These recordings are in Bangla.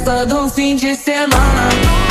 festa do fim de semana.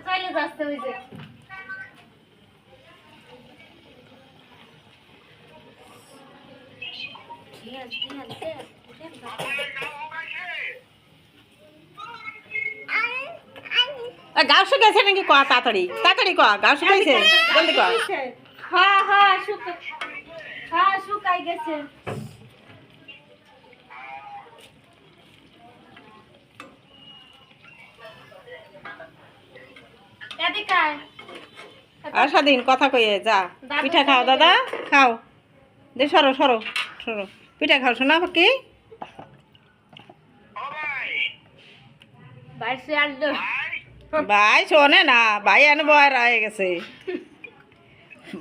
চলে যাচ্ছে ওই যে গাও শুকাইছে নাকি ক তাড়াতাড়ি তাড়াতাড়ি ক গাও শুকাইছে জলদি ক হ্যাঁ হ্যাঁ শুকাই গেছে আর স্বাধীন কথা কইয়ে যা পিঠা খাও দাদা খাও দে সরো সরো সরো পিঠা খাও শোনা কি ভাই শোনে না ভাই এনে বয় রয়ে গেছে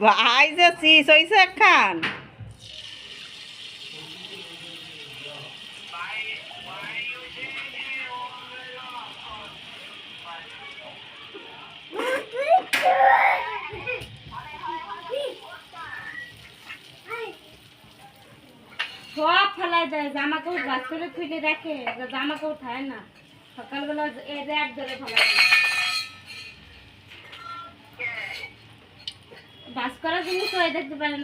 ভাই যে চিজ হয়েছে খান সব ফেলা যায় জামা কাপড় বাস করে খুলে রাখে জামা কাপড় খায় না সকালবেলা এক ধরে ফেলা যায় বাস করার জিনিস দেখতে পারে না